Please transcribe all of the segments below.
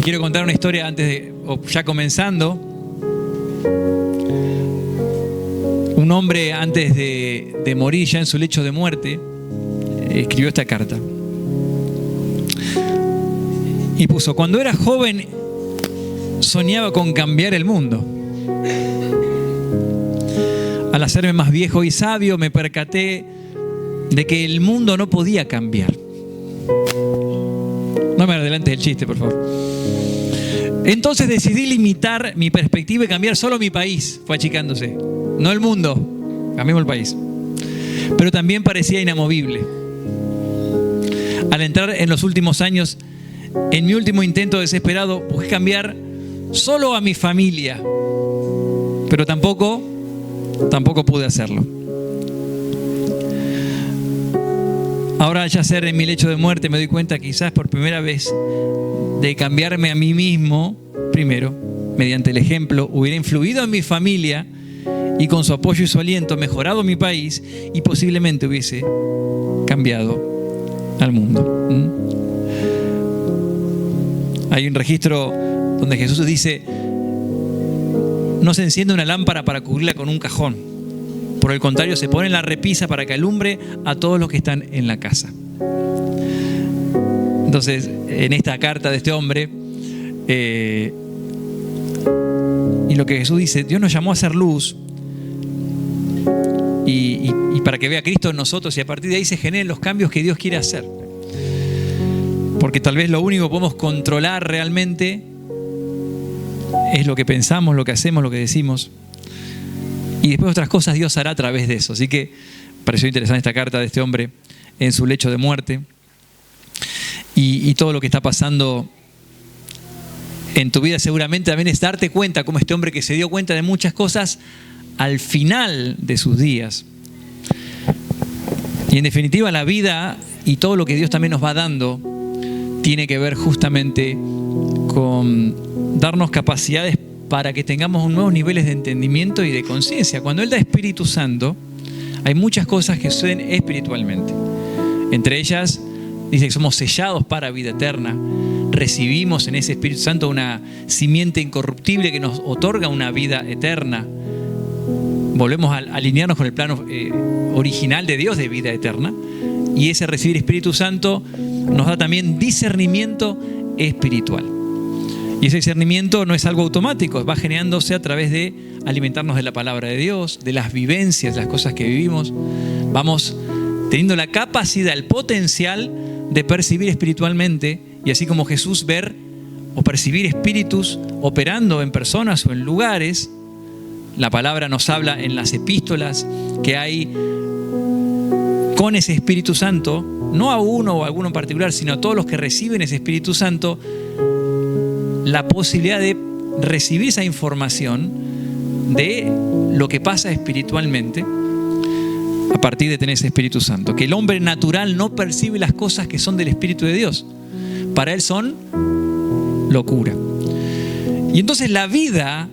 Les quiero contar una historia ya comenzando. Un hombre antes de morir, ya en su lecho de muerte, escribió esta carta. Y puso: cuando era joven soñaba con cambiar el mundo. Al hacerme más viejo y sabio me percaté de que el mundo no podía cambiar. No me adelantes el chiste, por favor. Entonces decidí limitar mi perspectiva y cambiar solo mi país. Fue achicándose. No el mundo, cambiamos el país. Pero también parecía inamovible. Al entrar en los últimos años, en mi último intento desesperado, busqué cambiar solo a mi familia. Pero tampoco pude hacerlo. Ahora, ya ser en mi lecho de muerte, me doy cuenta quizás por primera vez de cambiarme a mí mismo, primero, mediante el ejemplo, hubiera influido en mi familia y con su apoyo y su aliento mejorado mi país y posiblemente hubiese cambiado al mundo. Hay un registro donde Jesús dice: no se enciende una lámpara para cubrirla con un cajón. Por el contrario, se pone en la repisa para que alumbre a todos los que están en la casa. Entonces, en esta carta de este hombre, y lo que Jesús dice: Dios nos llamó a hacer luz y para que vea Cristo en nosotros, y a partir de ahí se generen los cambios que Dios quiere hacer. Porque tal vez lo único que podemos controlar realmente es lo que pensamos, lo que hacemos, lo que decimos. Y después otras cosas Dios hará a través de eso. Así que pareció interesante esta carta de este hombre en su lecho de muerte. Y todo lo que está pasando en tu vida seguramente también es darte cuenta, como este hombre que se dio cuenta de muchas cosas al final de sus días. Y en definitiva, la vida y todo lo que Dios también nos va dando tiene que ver justamente con darnos capacidades para que tengamos nuevos niveles de entendimiento y de conciencia. Cuando Él da Espíritu Santo, hay muchas cosas que suceden espiritualmente. Entre ellas, dice que somos sellados para vida eterna. Recibimos en ese Espíritu Santo una simiente incorruptible que nos otorga una vida eterna. Volvemos a alinearnos con el plano original de Dios de vida eterna. Y ese recibir Espíritu Santo nos da también discernimiento espiritual. Y ese discernimiento no es algo automático, va generándose a través de alimentarnos de la palabra de Dios, de las vivencias, de las cosas que vivimos. Vamos teniendo la capacidad, el potencial de percibir espiritualmente, y así como Jesús ver o percibir espíritus operando en personas o en lugares. La palabra nos habla en las epístolas que hay con ese Espíritu Santo, no a uno o a alguno en particular, sino a todos los que reciben ese Espíritu Santo, la posibilidad de recibir esa información de lo que pasa espiritualmente a partir de tener ese Espíritu Santo. Que el hombre natural no percibe las cosas que son del Espíritu de Dios. Para él son locura. Y entonces la vida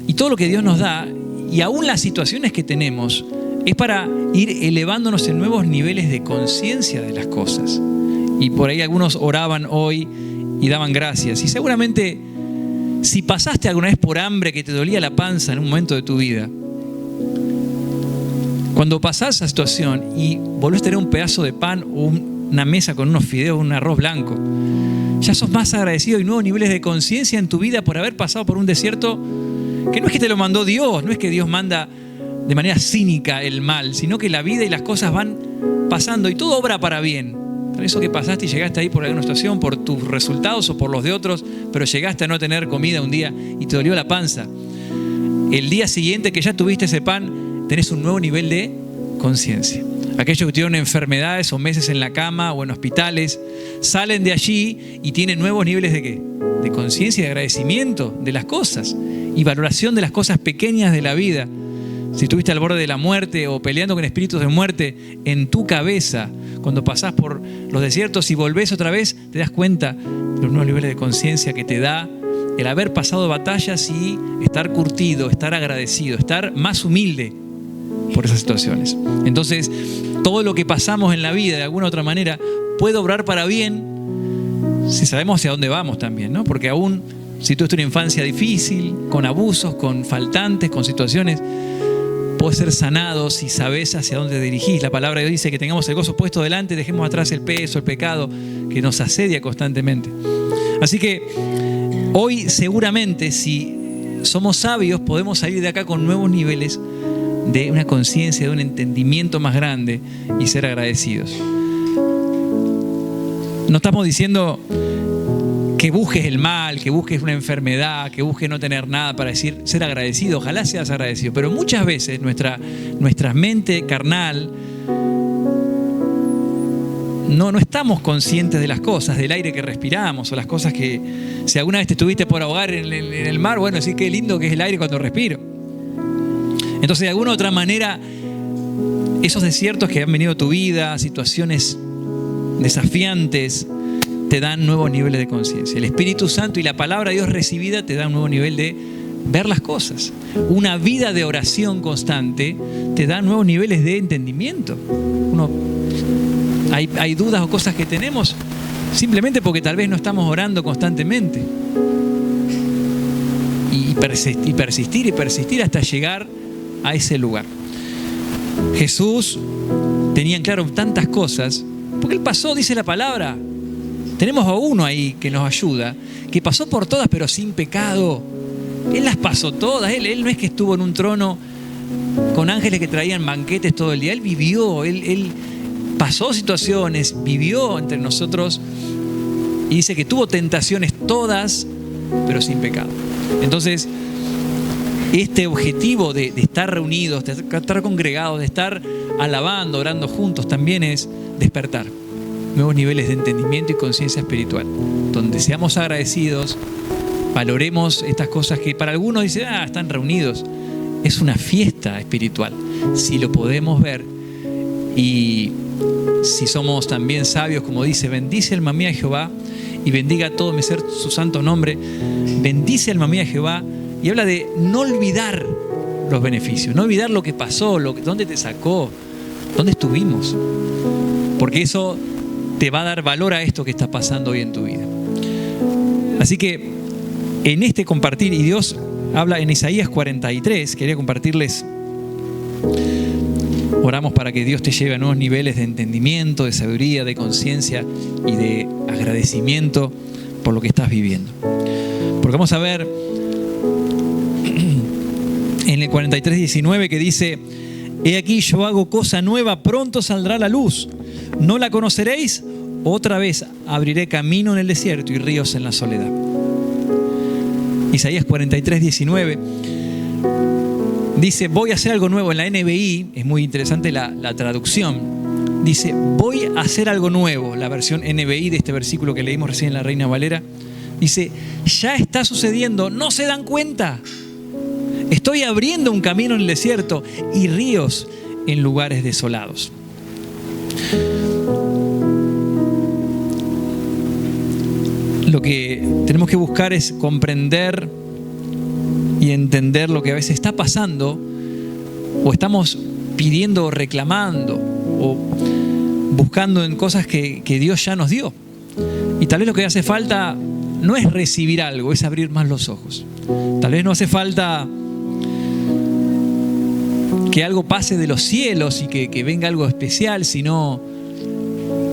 y todo lo que Dios nos da, y aún las situaciones que tenemos, es para ir elevándonos en nuevos niveles de conciencia de las cosas. Y por ahí algunos oraban hoy y daban gracias. Y seguramente, si pasaste alguna vez por hambre, que te dolía la panza en un momento de tu vida, cuando pasás esa situación y volvés a tener un pedazo de pan o una mesa con unos fideos, un arroz blanco, ya sos más agradecido y nuevos niveles de conciencia en tu vida por haber pasado por un desierto que no es que te lo mandó Dios, no es que Dios manda de manera cínica el mal, sino que la vida y las cosas van pasando y todo obra para bien. Por eso que pasaste y llegaste ahí por alguna situación, por tus resultados o por los de otros, pero llegaste a no tener comida un día y te dolió la panza. El día siguiente que ya tuviste ese pan, tenés un nuevo nivel de conciencia. Aquellos que tuvieron enfermedades o meses en la cama o en hospitales, salen de allí y tienen nuevos niveles ¿de qué? De conciencia y de agradecimiento de las cosas y valoración de las cosas pequeñas de la vida. Si estuviste al borde de la muerte o peleando con espíritus de muerte en tu cabeza, cuando pasás por los desiertos y volvés otra vez, te das cuenta de los nuevos niveles de conciencia que te da el haber pasado batallas y estar curtido, estar agradecido, estar más humilde por esas situaciones. Entonces, todo lo que pasamos en la vida de alguna u otra manera puede obrar para bien si sabemos hacia dónde vamos también, ¿no? Porque aún si tuviste una infancia difícil, con abusos, con faltantes, con situaciones, puedes ser sanado si sabes hacia dónde dirigís. La palabra de Dios dice que tengamos el gozo puesto delante, dejemos atrás el peso, el pecado que nos asedia constantemente. Así que hoy seguramente, si somos sabios, podemos salir de acá con nuevos niveles de una conciencia, de un entendimiento más grande y ser agradecidos. No estamos diciendo que busques el mal, que busques una enfermedad, que busques no tener nada para decir ser agradecido. Ojalá seas agradecido. Pero muchas veces nuestra mente carnal no estamos conscientes de las cosas, del aire que respiramos o las cosas que, si alguna vez te estuviste por ahogar en el mar, bueno, sí, qué lindo que es el aire cuando respiro. Entonces, de alguna u otra manera, esos desiertos que han venido a tu vida, situaciones desafiantes, te dan nuevos niveles de conciencia. El Espíritu Santo y la palabra de Dios recibida te dan un nuevo nivel de ver las cosas. Una vida de oración constante te da nuevos niveles de entendimiento. Hay dudas o cosas que tenemos simplemente porque tal vez no estamos orando constantemente. Y persistir hasta llegar a ese lugar. Jesús tenía en claro tantas cosas, porque Él pasó, dice la palabra. Tenemos a uno ahí que nos ayuda, que pasó por todas pero sin pecado. Él las pasó todas. Él no es que estuvo en un trono con ángeles que traían banquetes todo el día. Él vivió, él pasó situaciones, vivió entre nosotros y dice que tuvo tentaciones todas, pero sin pecado. Entonces, este objetivo de estar reunidos, de estar congregados, de estar alabando, orando juntos, también es despertar nuevos niveles de entendimiento y conciencia espiritual, donde seamos agradecidos, valoremos estas cosas que para algunos dicen, están reunidos. Es una fiesta espiritual, si lo podemos ver. Y si somos también sabios, como dice, bendice alma mía Jehová y bendiga todo mi ser su santo nombre. Bendice alma mía Jehová, y habla de no olvidar los beneficios, no olvidar lo que pasó, dónde te sacó, dónde estuvimos, porque eso te va a dar valor a esto que está pasando hoy en tu vida. Así que en este compartir, y Dios habla en Isaías 43, quería compartirles. Oramos para que Dios te lleve a nuevos niveles de entendimiento, de sabiduría, de conciencia y de agradecimiento por lo que estás viviendo. Porque vamos a ver en el 43:19 que dice: he aquí yo hago cosa nueva, pronto saldrá la luz. ¿No la conoceréis? Otra vez abriré camino en el desierto y ríos en la soledad. Isaías 43:19 dice, voy a hacer algo nuevo. En la NBI, es muy interesante la traducción. Dice, voy a hacer algo nuevo. La versión NBI de este versículo que leímos recién en la Reina Valera dice, ya está sucediendo, ¿no se dan cuenta? Estoy abriendo un camino en el desierto y ríos en lugares desolados. Lo que tenemos que buscar es comprender y entender lo que a veces está pasando, o estamos pidiendo o reclamando o buscando en cosas que Dios ya nos dio. Y tal vez lo que hace falta no es recibir algo, es abrir más los ojos. Tal vez no hace falta que algo pase de los cielos y que venga algo especial, sino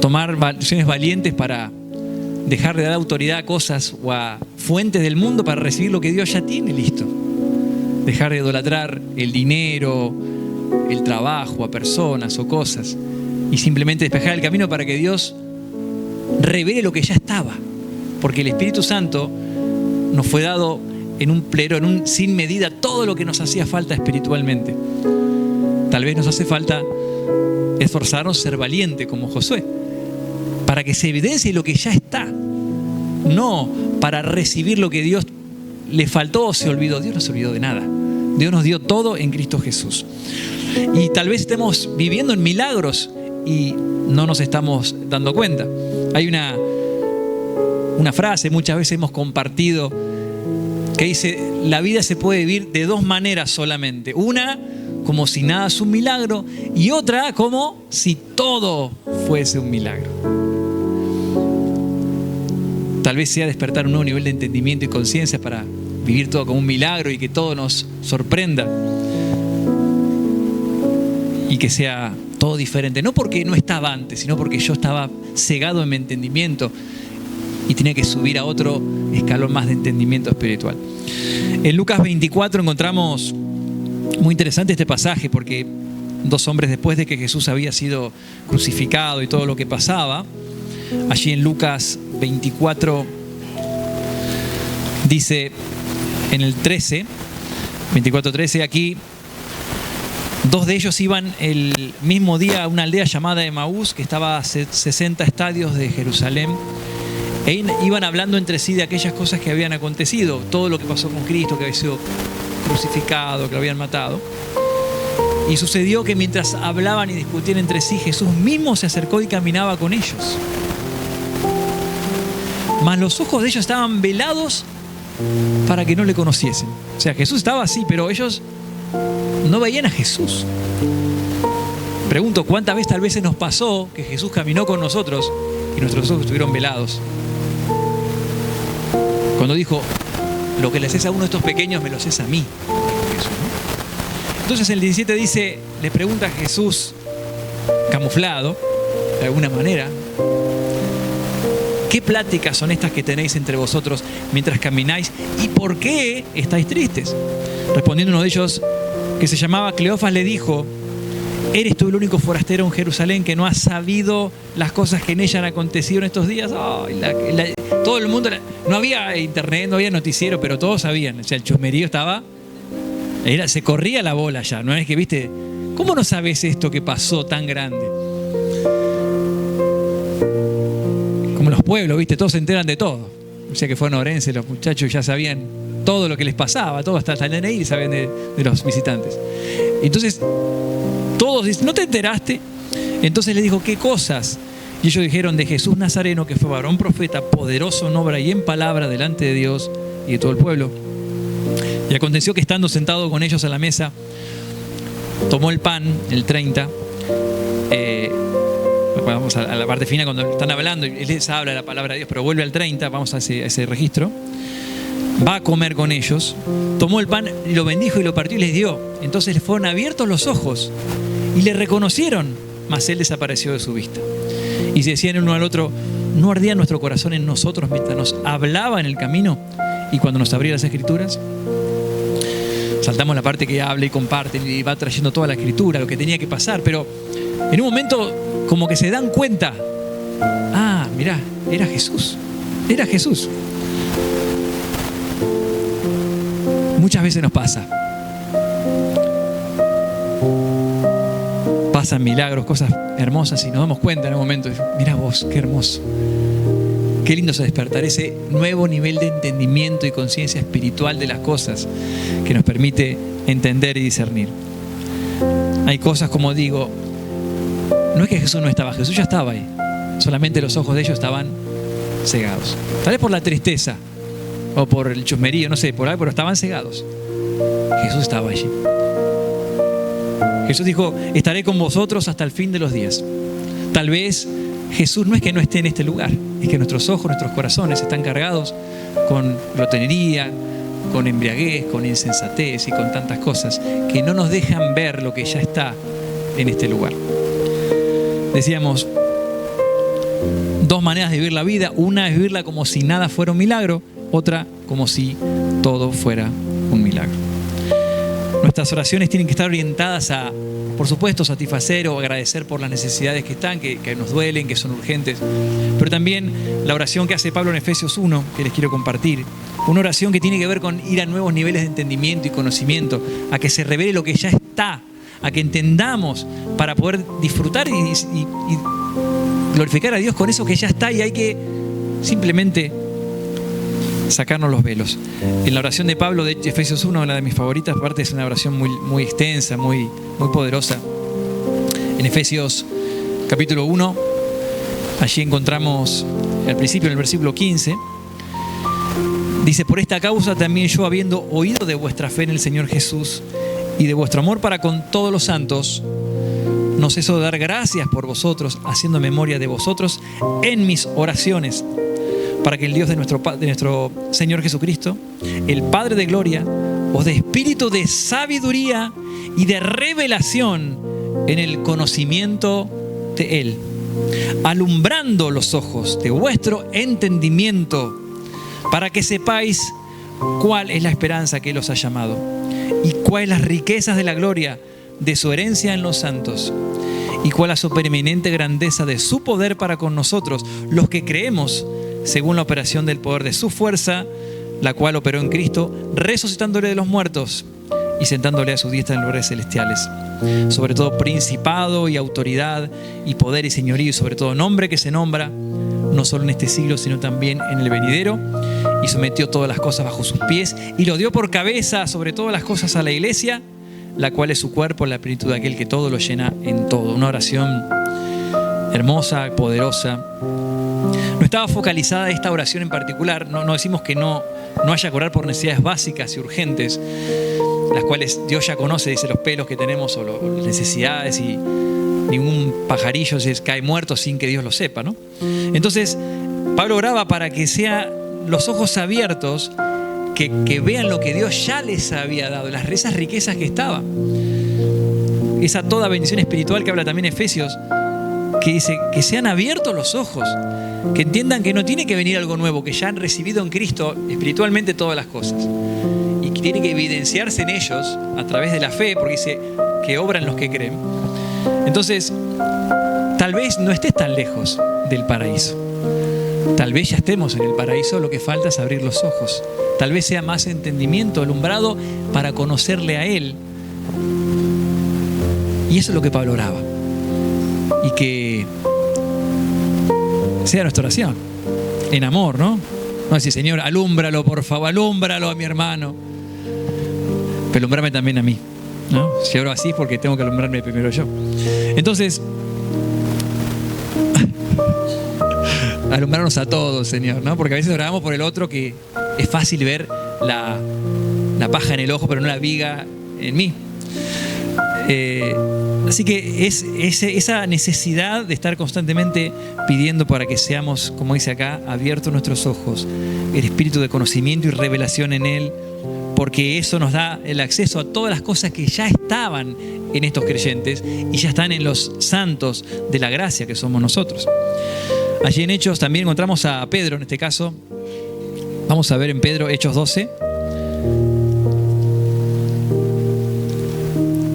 tomar acciones valientes para dejar de dar autoridad a cosas o a fuentes del mundo para recibir lo que Dios ya tiene listo. Dejar de idolatrar el dinero, el trabajo, a personas o cosas, y simplemente despejar el camino para que Dios revele lo que ya estaba. Porque el Espíritu Santo nos fue dado en un pleno, sin medida, todo lo que nos hacía falta espiritualmente. Tal vez nos hace falta esforzarnos, ser valiente como Josué, para que se evidencie lo que ya está, no para recibir lo que Dios le faltó o se olvidó. Dios no se olvidó de nada. Dios nos dio todo en Cristo Jesús. Y tal vez estemos viviendo en milagros y no nos estamos dando cuenta. Hay una frase, muchas veces hemos compartido, que dice, la vida se puede vivir de dos maneras solamente. Una, como si nada es un milagro, y otra, como si todo fuese un milagro. tal vez sea despertar un nuevo nivel de entendimiento y conciencia para vivir todo como un milagro y que todo nos sorprenda y que sea todo diferente. No porque no estaba antes, sino porque yo estaba cegado en mi entendimiento y tenía que subir a otro escalón más de entendimiento espiritual. En Lucas 24 encontramos muy interesante este pasaje, porque 2 hombres después de que Jesús había sido crucificado y todo lo que pasaba, allí en Lucas 24 dice en el 13, 24:13, aquí 2 de ellos iban el mismo día a una aldea llamada Emaús, que estaba a 60 estadios de Jerusalén, e iban hablando entre sí de aquellas cosas que habían acontecido, todo lo que pasó con Cristo, que había sido crucificado, que lo habían matado. Y sucedió que mientras hablaban y discutían entre sí, Jesús mismo se acercó y caminaba con ellos. Mas los ojos de ellos estaban velados para que no le conociesen. O sea, Jesús estaba así, pero ellos no veían a Jesús. Pregunto, ¿cuántas veces tal vez se nos pasó que Jesús caminó con nosotros y nuestros ojos estuvieron velados? Cuando dijo, lo que le haces a uno de estos pequeños, me lo haces a mí. Jesús, ¿no? Entonces el 17 dice, le pregunta a Jesús, camuflado, de alguna manera, ¿qué pláticas son estas que tenéis entre vosotros mientras camináis? ¿Y por qué estáis tristes? Respondiendo uno de ellos, que se llamaba Cleofas, le dijo, ¿eres tú el único forastero en Jerusalén que no ha sabido las cosas que en ella han acontecido en estos días? Oh, todo el mundo, no había internet, no había noticiero, pero todos sabían. O sea, el chusmerío estaba, se corría la bola ya. No es que, viste, ¿cómo no sabes esto que pasó tan grande? Como los pueblos, viste, todos se enteran de todo. O sea que fueron orenses, los muchachos ya sabían todo lo que les pasaba, todo hasta el DNI sabían de los visitantes. Entonces, todos dicen, ¿no te enteraste? Entonces le dijo, ¿qué cosas? Y ellos dijeron, de Jesús Nazareno, que fue varón profeta, poderoso en obra y en palabra delante de Dios y de todo el pueblo. Y aconteció que estando sentado con ellos a la mesa, tomó el pan, el 30, vamos a la parte final cuando están hablando, él les habla la palabra de Dios, pero vuelve al 30, vamos a ese registro. Va a comer con ellos, tomó el pan, lo bendijo y lo partió y les dio. Entonces les fueron abiertos los ojos y le reconocieron, mas él desapareció de su vista. Y se decían el uno al otro, ¿no ardía nuestro corazón en nosotros mientras nos hablaba en el camino y cuando nos abría las escrituras? Saltamos la parte que habla y comparte y va trayendo toda la escritura, lo que tenía que pasar, pero en un momento como que se dan cuenta, ah, mirá, era Jesús. Muchas veces nos pasa. Pasan milagros, cosas hermosas y nos damos cuenta en un momento. Mira vos, qué hermoso. Qué lindo es despertar ese nuevo nivel de entendimiento y conciencia espiritual de las cosas que nos permite entender y discernir. Hay cosas, como digo, no es que Jesús no estaba, Jesús ya estaba ahí. Solamente los ojos de ellos estaban cegados. Tal vez por la tristeza o por el chusmerío, no sé, por algo, pero estaban cegados. Jesús estaba allí. Jesús dijo, estaré con vosotros hasta el fin de los días. Tal vez Jesús no es que no esté en este lugar, es que nuestros ojos, nuestros corazones están cargados con glotonería, con embriaguez, con insensatez y con tantas cosas que no nos dejan ver lo que ya está en este lugar. Decíamos, 2 maneras de vivir la vida. Una es vivirla como si nada fuera un milagro, otra como si todo fuera un milagro. Nuestras oraciones tienen que estar orientadas a, por supuesto, satisfacer o agradecer por las necesidades que están, que nos duelen, que son urgentes. Pero también la oración que hace Pablo en Efesios 1, que les quiero compartir. Una oración que tiene que ver con ir a nuevos niveles de entendimiento y conocimiento, a que se revele lo que ya está, a que entendamos para poder disfrutar y glorificar a Dios con eso que ya está, y hay que simplemente sacarnos los velos. En la oración de Pablo de Efesios 1, una de mis favoritas, aparte es una oración muy extensa, muy poderosa. En Efesios capítulo 1, allí encontramos al principio, en el versículo 15, dice, por esta causa también yo, habiendo oído de vuestra fe en el Señor Jesús y de vuestro amor para con todos los santos, no ceso de dar gracias por vosotros, haciendo memoria de vosotros en mis oraciones, para que el Dios de nuestro Señor Jesucristo, el Padre de gloria, os dé espíritu de sabiduría y de revelación en el conocimiento de Él, alumbrando los ojos de vuestro entendimiento, para que sepáis cuál es la esperanza que Él os ha llamado y cuáles las riquezas de la gloria de su herencia en los santos y cuál la supereminente grandeza de su poder para con nosotros, los que creemos, según la operación del poder de su fuerza, la cual operó en Cristo, resucitándole de los muertos y sentándole a su diestra en lugares celestiales, sobre todo principado y autoridad y poder y señorío, y sobre todo nombre que se nombra, no solo en este siglo, sino también en el venidero, y sometió todas las cosas bajo sus pies, y lo dio por cabeza sobre todas las cosas a la iglesia, la cual es su cuerpo, la plenitud de aquel que todo lo llena en todo. Una oración hermosa, poderosa. No estaba focalizada esta oración en particular, no decimos que no haya que orar por necesidades básicas y urgentes, las cuales Dios ya conoce, dice, los pelos que tenemos o las necesidades, y ningún pajarillo se cae muerto sin que Dios lo sepa, ¿no? Entonces, Pablo oraba para que sean los ojos abiertos, que vean lo que Dios ya les había dado, esas riquezas que estaban. Esa toda bendición espiritual que habla también Efesios, que dice que sean abiertos los ojos, que entiendan que no tiene que venir algo nuevo, que ya han recibido en Cristo espiritualmente todas las cosas, y que tiene que evidenciarse en ellos a través de la fe, porque dice que obran los que creen. Entonces, tal vez no estés tan lejos del paraíso, tal vez ya estemos en el paraíso, lo que falta es abrir los ojos, tal vez sea más entendimiento, alumbrado para conocerle a Él, y eso es lo que Pablo oraba. Y que sea nuestra oración, en amor, ¿no? No decir, Señor, alúmbralo, por favor, alúmbralo a mi hermano, pero alúmbrame también a mí, ¿no? Si oro así es porque tengo que alumbrarme primero yo. Entonces, alumbrarnos a todos, Señor, ¿no? Porque a veces oramos por el otro, que es fácil ver la paja en el ojo, pero no la viga en mí. Así que es esa necesidad de estar constantemente pidiendo para que seamos, como dice acá, abiertos nuestros ojos, el espíritu de conocimiento y revelación en Él, porque eso nos da el acceso a todas las cosas que ya estaban en estos creyentes y ya están en los santos de la gracia que somos nosotros. Allí en Hechos también encontramos a Pedro, en este caso. Vamos a ver en Pedro, Hechos 12.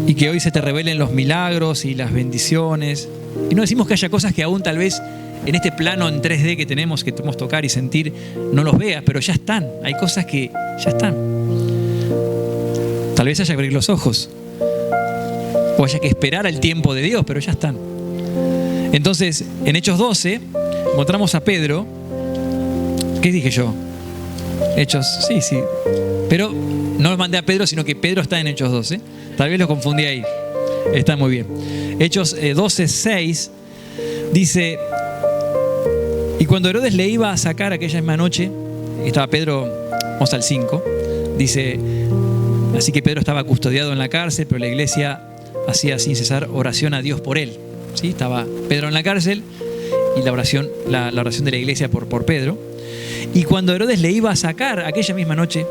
Y que hoy se te revelen los milagros y las bendiciones. Y no decimos que haya cosas que aún tal vez en este plano en 3D que tenemos que tocar y sentir, no los veas, pero ya están. Hay cosas que ya están. Tal vez haya que abrir los ojos, o haya que esperar al tiempo de Dios, pero ya están. Entonces, en Hechos 12 encontramos a Pedro. ¿Qué dije yo? Hechos, sí. Pero no lo mandé a Pedro, sino que Pedro está en Hechos 12. Tal vez lo confundí ahí. Está muy bien. Hechos 12:6 dice: y cuando Herodes le iba a sacar aquella misma noche, estaba Pedro, vamos al 5, dice: así que Pedro estaba custodiado en la cárcel, pero la iglesia hacía sin cesar oración a Dios por él. ¿Sí? Estaba Pedro en la cárcel y la oración de la iglesia por Pedro. Y cuando Herodes le iba a sacar aquella misma noche,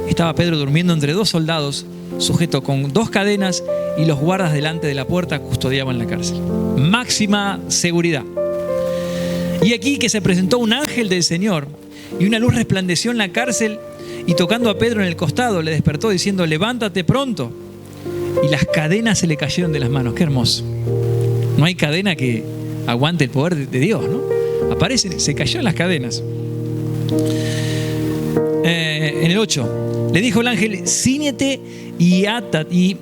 estaba Pedro durmiendo entre dos soldados, sujeto con 2 cadenas, y los guardas delante de la puerta custodiaban la cárcel. Máxima seguridad. Y aquí que se presentó un ángel del Señor, y una luz resplandeció en la cárcel, y tocando a Pedro en el costado, le despertó diciendo: levántate pronto. Y las cadenas se le cayeron de las manos. Qué hermoso. No hay cadena que aguante el poder de Dios, ¿no? Aparece, se cayeron las cadenas. En el 8, le dijo el ángel: cíñete y átate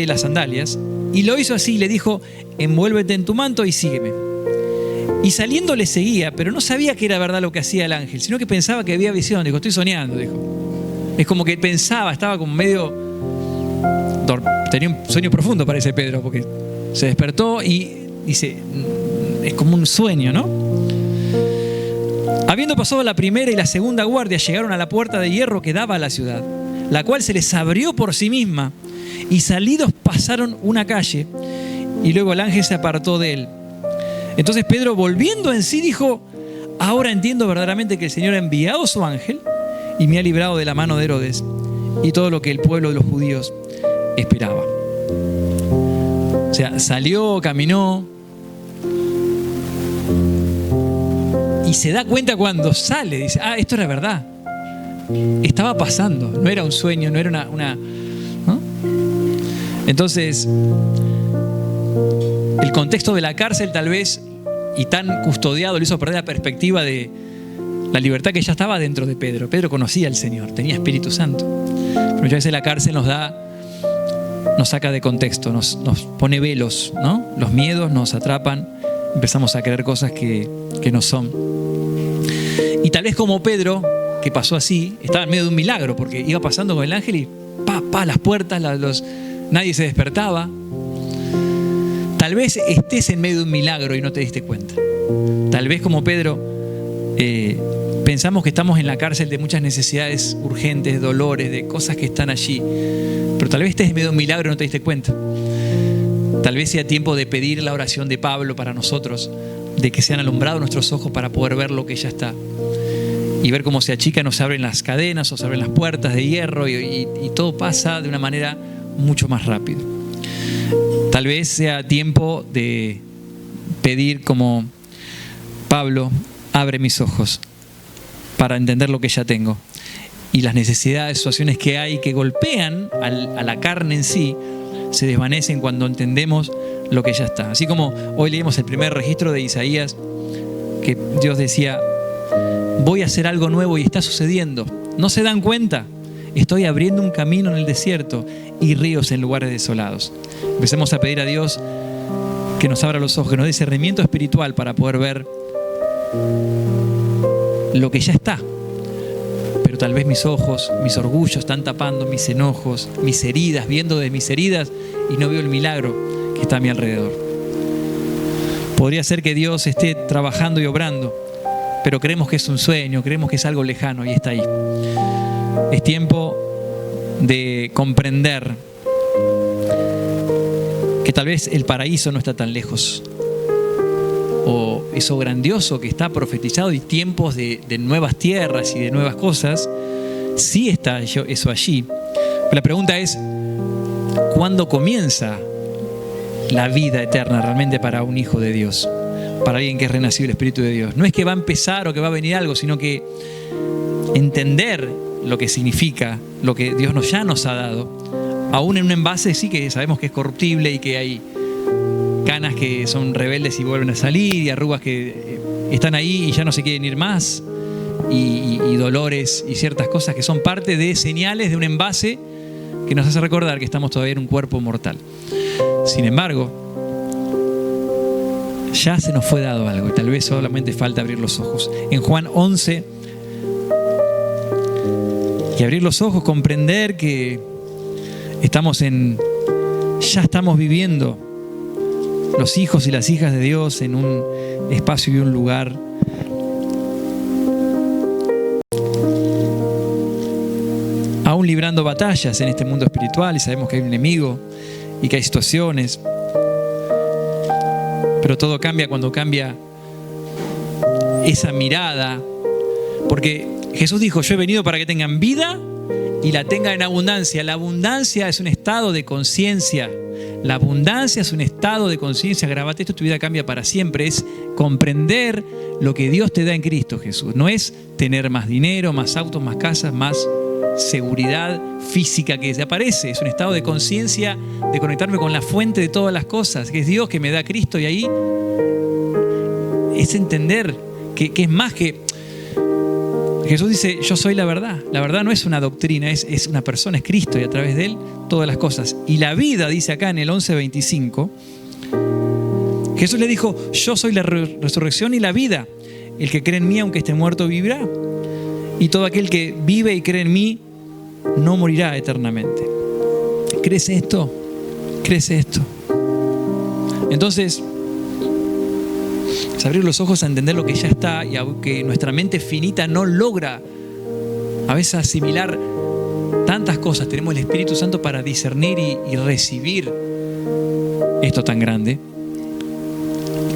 las sandalias. Y lo hizo así, le dijo: envuélvete en tu manto y sígueme. Y saliendo le seguía, pero no sabía que era verdad lo que hacía el ángel, sino que pensaba que había visión. Dijo: estoy soñando, dijo. Es como que pensaba, estaba como medio... tenía un sueño profundo, parece Pedro, porque se despertó y dice, es como un sueño, ¿no? Habiendo pasado la primera y la segunda guardia, llegaron a la puerta de hierro que daba a la ciudad, la cual se les abrió por sí misma, y salidos pasaron una calle, y luego el ángel se apartó de él. Entonces Pedro, volviendo en sí, dijo: ahora entiendo verdaderamente que el Señor ha enviado su ángel y me ha librado de la mano de Herodes y todo lo que el pueblo de los judíos esperaba. O sea, salió, caminó y se da cuenta cuando sale. Dice, esto era verdad. Estaba pasando, no era un sueño, no era una ¿no? Entonces, el contexto de la cárcel tal vez, y tan custodiado, le hizo perder la perspectiva de la libertad que ya estaba dentro de Pedro. Pedro conocía al Señor, tenía Espíritu Santo. Pero muchas veces la cárcel nos saca de contexto, nos pone velos, ¿no? Los miedos nos atrapan, empezamos a creer cosas que no son. Y tal vez como Pedro, que pasó así, estaba en medio de un milagro, porque iba pasando con el ángel y las puertas, nadie se despertaba. Tal vez estés en medio de un milagro y no te diste cuenta. Tal vez como Pedro pensamos que estamos en la cárcel de muchas necesidades urgentes, dolores, de cosas que están allí. Pero tal vez estés en medio de un milagro y no te diste cuenta. Tal vez sea tiempo de pedir la oración de Pablo para nosotros, de que sean alumbrados nuestros ojos para poder ver lo que ya está. Y ver cómo se achican o se abren las cadenas o se abren las puertas de hierro y todo pasa de una manera mucho más rápida. Tal vez sea tiempo de pedir como Pablo, abre mis ojos para entender lo que ya tengo. Y las necesidades, situaciones que hay que golpean a la carne en sí, se desvanecen cuando entendemos lo que ya está. Así como hoy leímos el primer registro de Isaías, que Dios decía, voy a hacer algo nuevo y está sucediendo. ¿No se dan cuenta? Estoy abriendo un camino en el desierto y ríos en lugares desolados. Empecemos a pedir a Dios que nos abra los ojos, que nos dé discernimiento espiritual para poder ver lo que ya está. Pero tal vez mis ojos, mis orgullos están tapando mis enojos, mis heridas, viendo de mis heridas y no veo el milagro que está a mi alrededor. Podría ser que Dios esté trabajando y obrando, pero creemos que es un sueño, creemos que es algo lejano y está ahí. Es tiempo de comprender que tal vez el paraíso no está tan lejos, o eso grandioso que está profetizado, y tiempos de nuevas tierras y de nuevas cosas, sí está eso allí. Pero la pregunta es, ¿cuándo comienza la vida eterna realmente para un hijo de Dios? Para alguien que es renacido del Espíritu de Dios. No es que va a empezar o que va a venir algo, sino que entender lo que significa, lo que Dios ya nos ha dado, aún en un envase sí que sabemos que es corruptible y que hay canas que son rebeldes y vuelven a salir, y arrugas que están ahí y ya no se quieren ir más, y dolores y ciertas cosas que son parte de señales de un envase que nos hace recordar que estamos todavía en un cuerpo mortal. Sin embargo, ya se nos fue dado algo y tal vez solamente falta abrir los ojos. En Juan 11, y abrir los ojos, comprender que ya estamos viviendo los hijos y las hijas de Dios en un espacio y un lugar aún librando batallas en este mundo espiritual, y sabemos que hay un enemigo y que hay situaciones, pero todo cambia cuando cambia esa mirada, porque Jesús dijo, yo he venido para que tengan vida y la tengan en abundancia. La abundancia es un estado de conciencia. La abundancia es un estado de conciencia. Grabate esto, tu vida cambia para siempre. Es comprender lo que Dios te da en Cristo Jesús. No es tener más dinero, más autos, más casas, más seguridad física que desaparece. Es un estado de conciencia, de conectarme con la fuente de todas las cosas, que es Dios que me da Cristo, y ahí es entender que es más que... Jesús dice, yo soy la verdad. La verdad no es una doctrina, es una persona, es Cristo, y a través de Él todas las cosas. Y la vida, dice acá en el 11:25, Jesús le dijo, yo soy la resurrección y la vida. El que cree en mí, aunque esté muerto, vivirá. Y todo aquel que vive y cree en mí, no morirá eternamente. ¿Crees esto? ¿Crees esto? Entonces, es abrir los ojos a entender lo que ya está, y aunque nuestra mente finita no logra a veces asimilar tantas cosas, tenemos el Espíritu Santo para discernir y recibir esto tan grande.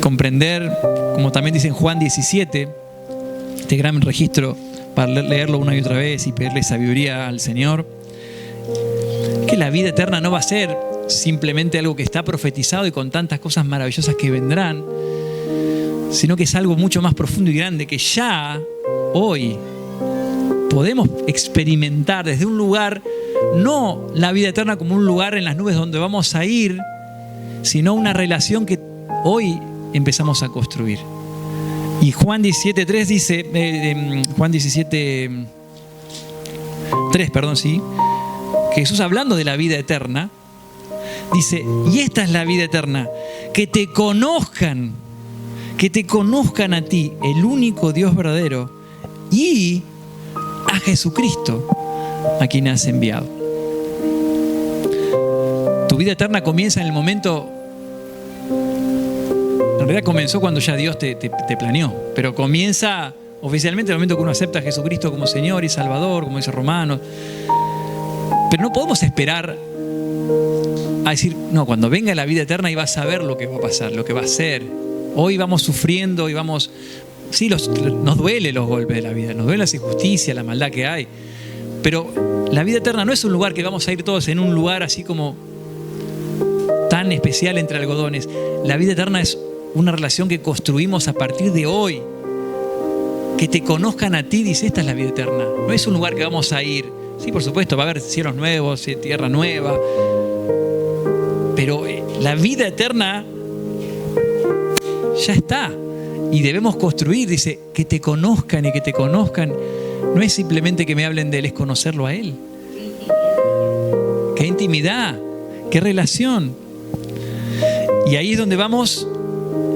Comprender, como también dice en Juan 17, este gran registro para leerlo una y otra vez y pedirle sabiduría al Señor, que la vida eterna no va a ser simplemente algo que está profetizado y con tantas cosas maravillosas que vendrán, sino que es algo mucho más profundo y grande que ya hoy podemos experimentar desde un lugar, no la vida eterna como un lugar en las nubes donde vamos a ir, sino una relación que hoy empezamos a construir. Y Juan 17:3 dice, Juan 17:3, perdón, sí, Jesús hablando de la vida eterna, dice, y esta es la vida eterna, que te conozcan a ti, el único Dios verdadero, y a Jesucristo, a quien has enviado. Tu vida eterna comienza en el momento, en realidad comenzó cuando ya Dios te planeó, pero comienza oficialmente en el momento que uno acepta a Jesucristo como Señor y Salvador, como dice Romanos. Pero no podemos esperar a decir, no, cuando venga la vida eterna y vas a ver lo que va a pasar, lo que va a ser. Hoy vamos sufriendo y vamos... Sí, nos duele los golpes de la vida, nos duele la injusticia, la maldad que hay. Pero la vida eterna no es un lugar que vamos a ir todos en un lugar así como tan especial entre algodones. La vida eterna es una relación que construimos a partir de hoy. Que te conozcan a ti, dice, esta es la vida eterna. No es un lugar que vamos a ir. Sí, por supuesto, va a haber cielos nuevos, tierra nueva. Pero la vida eterna ya está. Y debemos construir, dice, que te conozcan y que te conozcan. No es simplemente que me hablen de Él, es conocerlo a Él. Qué intimidad, qué relación. Y ahí es donde vamos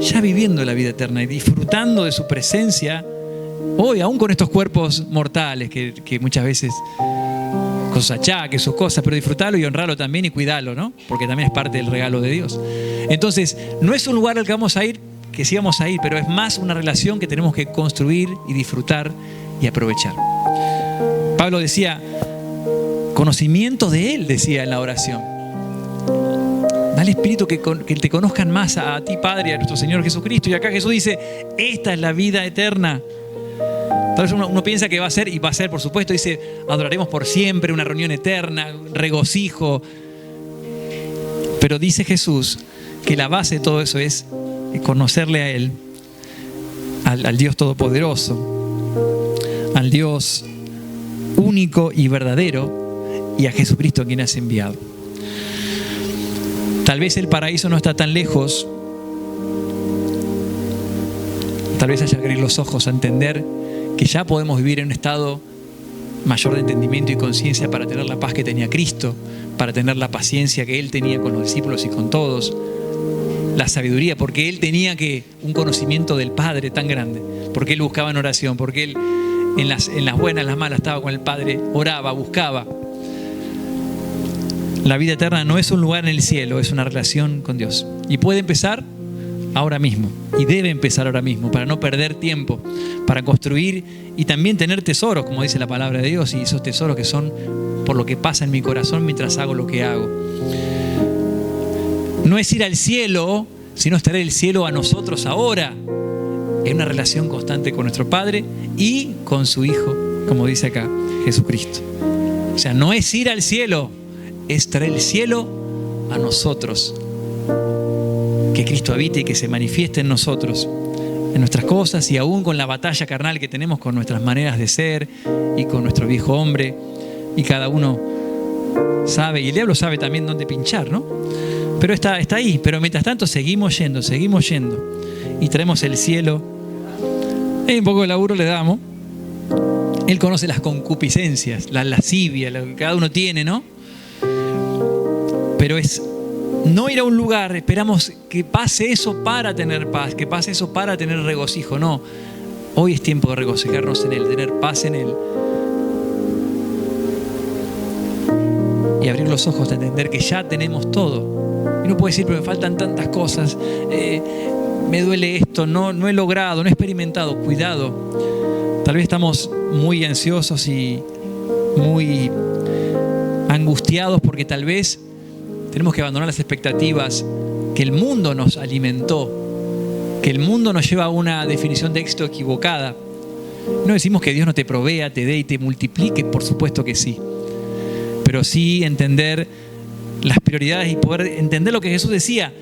ya viviendo la vida eterna y disfrutando de su presencia. Hoy, aún con estos cuerpos mortales que muchas veces con sus achaques, sus cosas, pero disfrutarlo y honrarlo también y cuidarlo, ¿no? Porque también es parte del regalo de Dios. Entonces, no es un lugar al que vamos a ir, que sí vamos a ir, pero es más una relación que tenemos que construir y disfrutar y aprovechar. Pablo decía, conocimiento de Él, decía en la oración. Dale Espíritu que te conozcan más a ti, Padre, y a nuestro Señor Jesucristo. Y acá Jesús dice, esta es la vida eterna. Tal vez uno piensa que va a ser, y va a ser, por supuesto, dice, adoraremos por siempre, una reunión eterna, regocijo. Pero dice Jesús que la base de todo eso es conocerle a Él, al Dios Todopoderoso, al Dios único y verdadero, y a Jesucristo a quien has enviado. Tal vez el paraíso no está tan lejos. Tal vez haya que abrir los ojos a entender que ya podemos vivir en un estado mayor de entendimiento y conciencia para tener la paz que tenía Cristo, para tener la paciencia que Él tenía con los discípulos y con todos, la sabiduría, porque Él tenía un conocimiento del Padre tan grande, porque Él buscaba en oración, porque Él en las buenas, en las malas estaba con el Padre, oraba, buscaba. La vida eterna no es un lugar en el cielo, es una relación con Dios. Y puede empezar ahora mismo, y debe empezar ahora mismo, para no perder tiempo, para construir y también tener tesoros, como dice la palabra de Dios, y esos tesoros que son por lo que pasa en mi corazón mientras hago lo que hago. No es ir al cielo, sino estar en el cielo a nosotros ahora, en una relación constante con nuestro Padre y con su Hijo, como dice acá Jesucristo. O sea, no es ir al cielo, es traer el cielo a nosotros. Que Cristo habite y que se manifieste en nosotros, en nuestras cosas y aún con la batalla carnal que tenemos con nuestras maneras de ser y con nuestro viejo hombre. Y cada uno sabe, y el diablo sabe también dónde pinchar, ¿no? Pero está ahí. Pero mientras tanto seguimos yendo y traemos el cielo. Un poco de laburo le damos. Él conoce las concupiscencias, la lascivia, lo que cada uno tiene, ¿no? Pero es no ir a un lugar, esperamos que pase eso para tener paz, que pase eso para tener regocijo. No, hoy es tiempo de regocijarnos en Él, tener paz en Él. Y abrir los ojos de entender que ya tenemos todo. Y no puede decir, pero me faltan tantas cosas, me duele esto, no he logrado, no he experimentado. Cuidado, tal vez estamos muy ansiosos y muy angustiados porque tal vez tenemos que abandonar las expectativas que el mundo nos alimentó, que el mundo nos lleva a una definición de éxito equivocada. No decimos que Dios no te provea, te dé y te multiplique, por supuesto que sí. Pero sí entender las prioridades y poder entender lo que Jesús decía.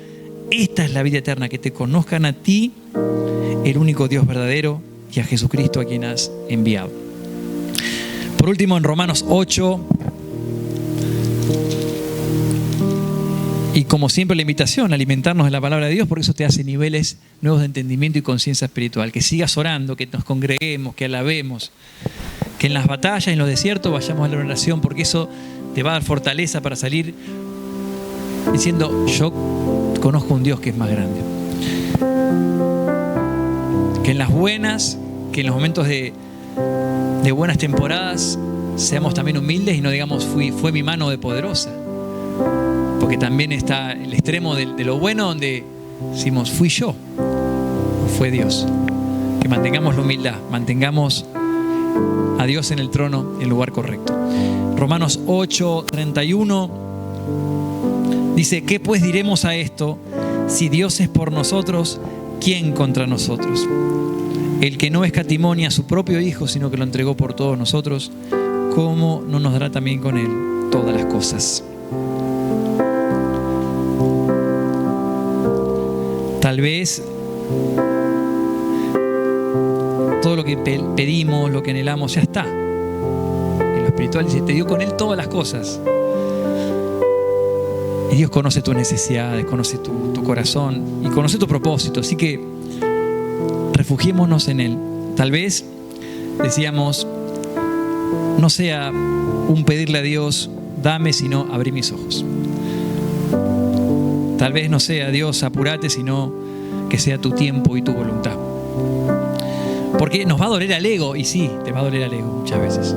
Esta es la vida eterna, que te conozcan a ti, el único Dios verdadero, y a Jesucristo a quien has enviado. Por último, en Romanos 8, y como siempre la invitación a alimentarnos de la palabra de Dios, porque eso te hace niveles nuevos de entendimiento y conciencia espiritual. Que sigas orando, que nos congreguemos, que alabemos, que en las batallas, en los desiertos vayamos a la oración, porque eso te va a dar fortaleza para salir diciendo: yo conozco un Dios que es más grande. Que en las buenas, que en los momentos de buenas temporadas, seamos también humildes y no digamos fue mi mano de poderosa. Porque también está el extremo de lo bueno, donde decimos fui yo, o fue Dios. Que mantengamos la humildad, mantengamos a Dios en el trono, en el lugar correcto. Romanos 8:31 dice: ¿qué pues diremos a esto? Si Dios es por nosotros, ¿quién contra nosotros? El que no escatimó ni a su propio Hijo, sino que lo entregó por todos nosotros, ¿cómo no nos dará también con Él todas las cosas? Tal vez todo lo que pedimos, lo que anhelamos, ya está. En lo espiritual dice: te dio con Él todas las cosas. Y Dios conoce tus necesidades, conoce tu corazón y conoce tu propósito. Así que refugiémonos en Él. Tal vez, decíamos, no sea un pedirle a Dios: dame, sino abrí mis ojos. Tal vez no sea: Dios, apúrate, sino que sea tu tiempo y tu voluntad. Porque nos va a doler al ego, y sí, te va a doler al ego muchas veces.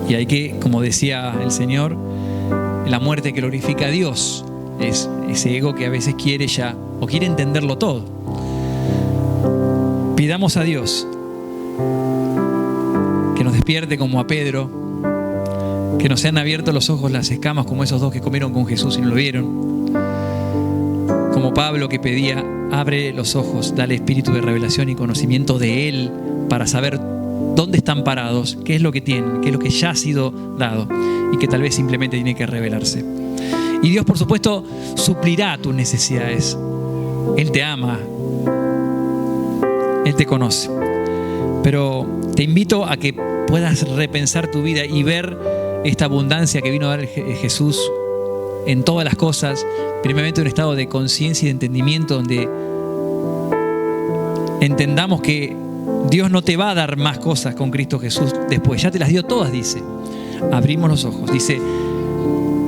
Y hay que, como decía el Señor, la muerte que glorifica a Dios es ese ego que a veces quiere ya, o quiere entenderlo todo. Pidamos a Dios que nos despierte como a Pedro, que nos sean abiertos los ojos, las escamas, como esos dos que comieron con Jesús y no lo vieron. Como Pablo, que pedía: abre los ojos, dale espíritu de revelación y conocimiento de Él para saber dónde están parados, qué es lo que tienen, qué es lo que ya ha sido dado y que tal vez simplemente tiene que revelarse. Y Dios, por supuesto, suplirá tus necesidades. Él te ama, Él te conoce. Pero te invito a que puedas repensar tu vida y ver esta abundancia que vino a dar Jesús en todas las cosas. Primeramente, un estado de conciencia y de entendimiento donde entendamos que Dios no te va a dar más cosas con Cristo Jesús después. Ya te las dio todas, dice. Abrimos los ojos. Dice: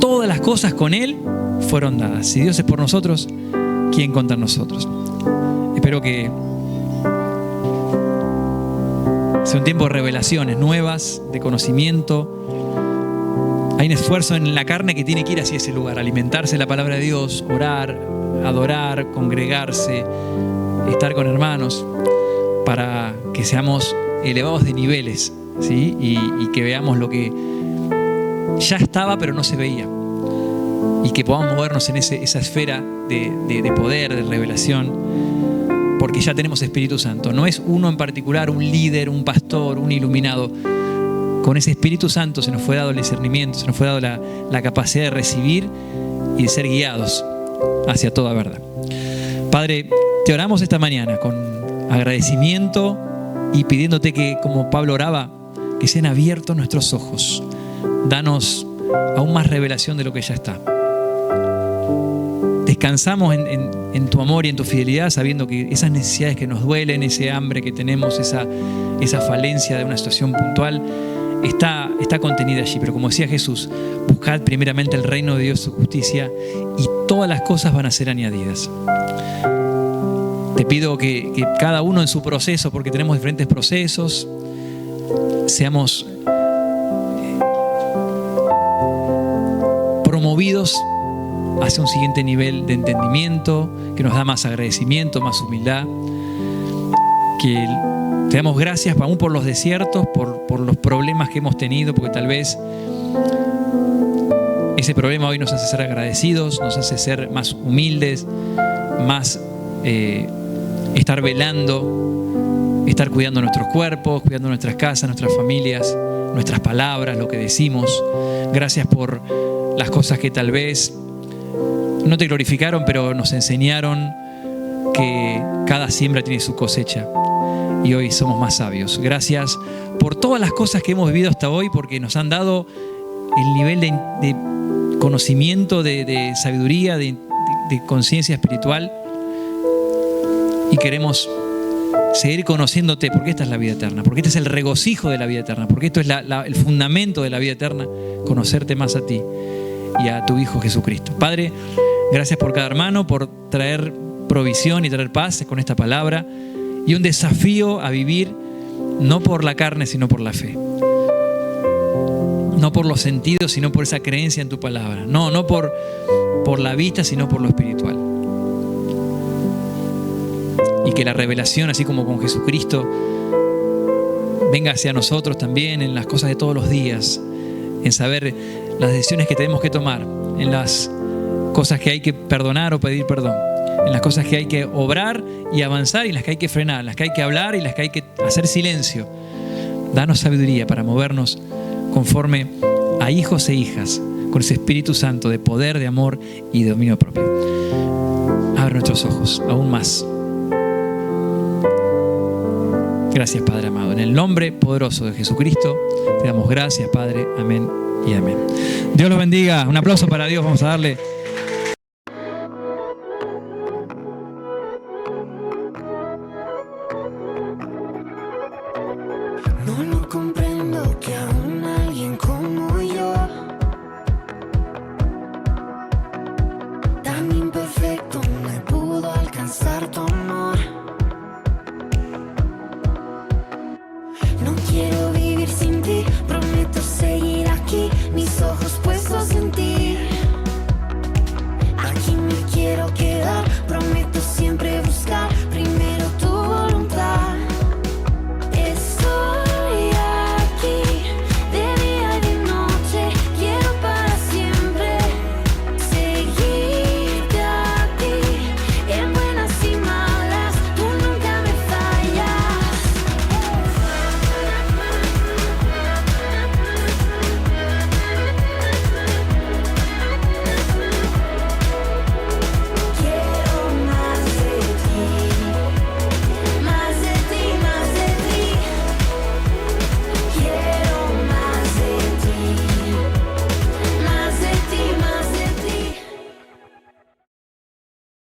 todas las cosas con Él fueron dadas. Si Dios es por nosotros, ¿quién contra nosotros? Espero que sea un tiempo de revelaciones nuevas, de conocimiento. Hay un esfuerzo en la carne que tiene que ir hacia ese lugar, alimentarse de la palabra de Dios, orar, adorar, congregarse, estar con hermanos, para que seamos elevados de niveles, ¿sí? Y que veamos lo que ya estaba pero no se veía, y que podamos movernos en esa esfera de poder, de revelación, porque ya tenemos Espíritu Santo. No es uno en particular, un líder, un pastor, un iluminado. Con ese Espíritu Santo se nos fue dado el discernimiento, se nos fue dado la capacidad de recibir y de ser guiados hacia toda verdad. Padre, te oramos esta mañana con agradecimiento y pidiéndote que, como Pablo oraba, que sean abiertos nuestros ojos. Danos aún más revelación de lo que ya está. Descansamos en tu amor y en tu fidelidad, sabiendo que esas necesidades que nos duelen, ese hambre que tenemos, esa falencia de una situación puntual, está contenida allí. Pero como decía Jesús, buscad primeramente el reino de Dios y su justicia, y todas las cosas van a ser añadidas. Te pido que cada uno en su proceso, porque tenemos diferentes procesos, seamos promovidos hacia un siguiente nivel de entendimiento, que nos da más agradecimiento, más humildad. Que te damos gracias aún por los desiertos, por los problemas que hemos tenido, porque tal vez ese problema hoy nos hace ser agradecidos, nos hace ser más humildes, más estar velando estar cuidando nuestros cuerpos, cuidando nuestras casas, nuestras familias, nuestras palabras, lo que decimos. Gracias por las cosas que tal vez no te glorificaron, pero nos enseñaron que cada siembra tiene su cosecha. Y hoy somos más sabios. Gracias por todas las cosas que hemos vivido hasta hoy, porque nos han dado el nivel de conocimiento, de sabiduría, de conciencia espiritual. Y queremos seguir conociéndote, porque esta es la vida eterna, porque este es el regocijo de la vida eterna, porque esto es el fundamento de la vida eterna, conocerte más a ti y a tu Hijo Jesucristo. Padre, gracias por cada hermano, por traer provisión y traer paz con esta palabra, y un desafío a vivir no por la carne, sino por la fe. No por los sentidos, sino por esa creencia en tu palabra. No por la vista, sino por lo espiritual. Y que la revelación, así como con Jesucristo, venga hacia nosotros también en las cosas de todos los días, en saber las decisiones que tenemos que tomar, en las cosas que hay que perdonar o pedir perdón, en las cosas que hay que obrar y avanzar, y en las que hay que frenar, en las que hay que hablar y en las que hay que hacer silencio. Danos sabiduría para movernos conforme a hijos e hijas, con ese Espíritu Santo de poder, de amor y de dominio propio. Abre nuestros ojos aún más. Gracias, Padre amado. En el nombre poderoso de Jesucristo, te damos gracias, Padre. Amén y amén. Dios los bendiga. Un aplauso para Dios. Vamos a darle. No lo comprendo, ¿qué